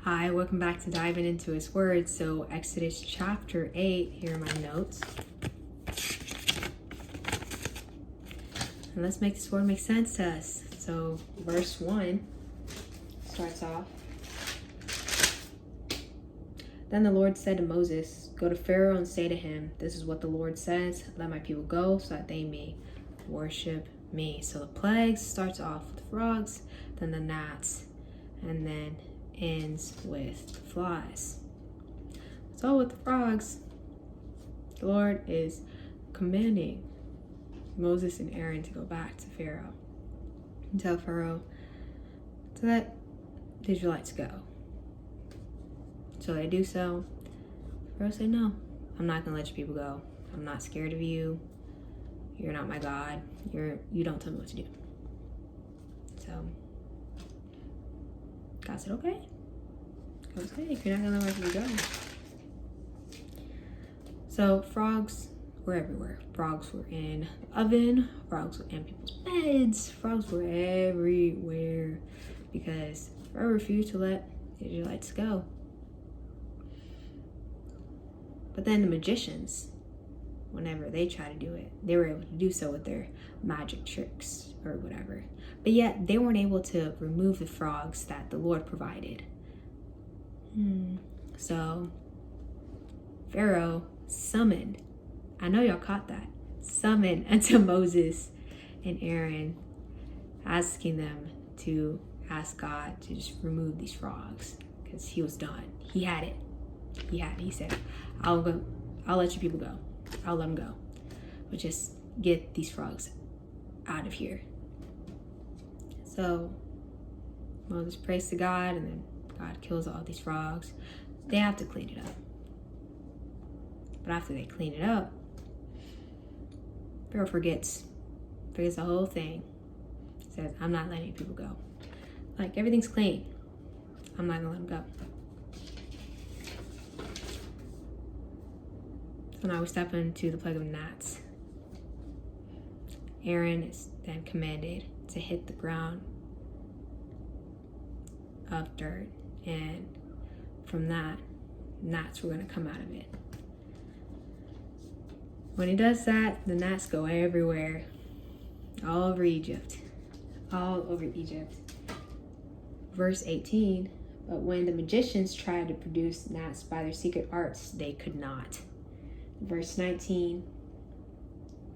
Hi, welcome back to diving into his word. So Exodus chapter 8, here are my notes. And let's make this word make sense to us. So verse 1 starts off. Then the Lord said to Moses, "Go to Pharaoh and say to him, this is what the Lord says, let my people go so that they may worship me." So the plagues starts off with frogs, then the gnats, and then ends with flies. So with the frogs, the Lord is commanding Moses and Aaron to go back to Pharaoh and tell Pharaoh to let the Israelites go. So they do so. Pharaoh said, "No, I'm not gonna let your people go. I'm not scared of you. You're not my God. You don't tell me what to do." So God said, "Okay. If you're not gonna let me go." So frogs were everywhere. Frogs were in the oven. Frogs were in people's beds. Frogs were everywhere because Pharaoh refused to let the Israelites go. But then the magicians, whenever they try to do it, they were able to do so with their magic tricks or whatever. But yet they weren't able to remove the frogs that the Lord provided. So Pharaoh summoned, I know y'all caught that, summoned unto Moses and Aaron, asking them to ask God to just remove these frogs because he was done. He had it. He said, I'll let you people go. I'll let them go. But just get these frogs out of here. So Moses prays to God, and then God kills all these frogs. They have to clean it up. But after they clean it up, Pharaoh forgets the whole thing. Says, "I'm not letting people go. Like, everything's clean. I'm not gonna let them go." So now we step into the plague of gnats. Aaron is then commanded to hit the ground of dirt, and from that, gnats were going to come out of it. When he does that, the gnats go everywhere, all over Egypt. Verse 18, but when the magicians tried to produce gnats by their secret arts, they could not. Verse 19,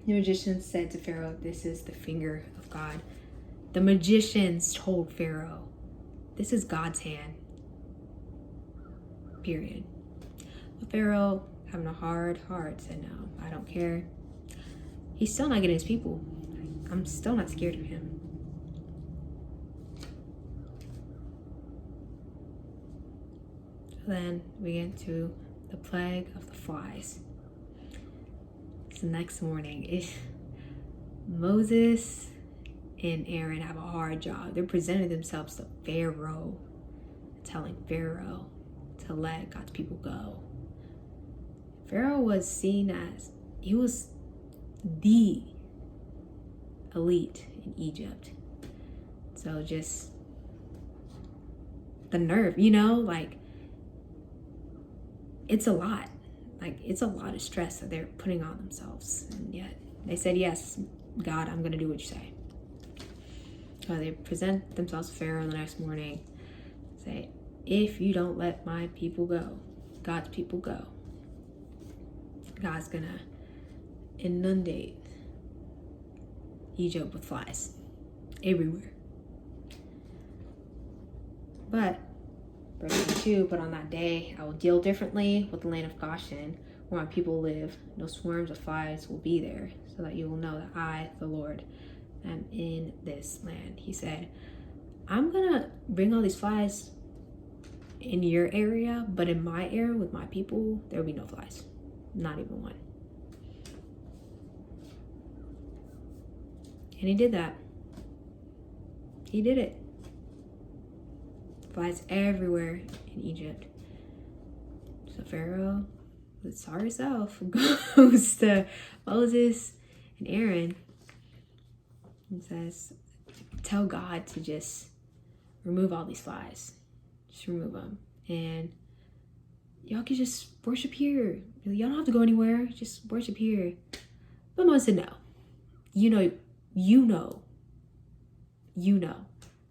the magicians said to Pharaoh, "This is the finger of God." The magicians told Pharaoh, "This is God's hand." Period. But Pharaoh, having a hard heart, said, "No, I don't care." He's still not getting his people. I'm still not scared of him. So then we get to the plague of the flies. It's the next morning. Moses and Aaron have a hard job. They're presenting themselves to Pharaoh, telling Pharaoh to let God's people go. Pharaoh was seen as, he was the elite in Egypt. So just the nerve, like, it's a lot. Like, it's a lot of stress that they're putting on themselves. And yet they said, "Yes, God, I'm going to do what you say." So they present themselves to Pharaoh the next morning, say, "If you don't let my people go, God's people go, God's going to inundate Egypt with flies everywhere." But verse 2, "But on that day I will deal differently with the land of Goshen, where my people live. No swarms of flies will be there, so that you will know that I, the Lord, am in this land." He said, "I'm gonna bring all these flies in your area, but in my area with my people, there will be no flies. Not even one." And he did that. He did it. Flies everywhere in Egypt. So Pharaoh, with sorry self, goes to Moses and Aaron and says, "Tell God to just remove all these flies. Just remove them." and y'all can just worship here. Y'all don't have to go anywhere. Just worship here. But Moses said, no. You know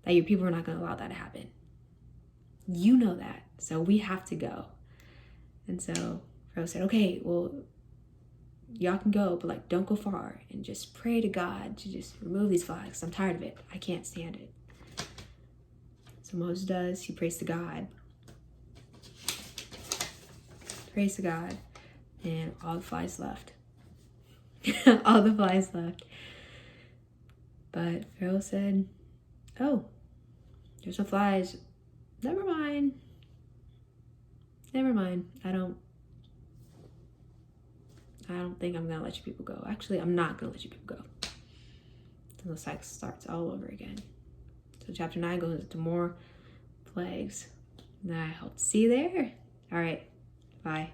that your people are not going to allow that to happen. You know that. So we have to go. And so Pharaoh said, okay, well, y'all can go, but like, don't go far, and just pray to God to just remove these flags. I'm tired of it. I can't stand it. So Moses does. He prays to God. Prays to God. And all the flies left. All the flies left. But Pharaoh said, oh, there's no flies. Never mind. I don't think I'm gonna let you people go. Actually, I'm not gonna let you people go. So the cycle starts all over again. So chapter 9 goes into more plagues. And I hope to see you there. All right, bye.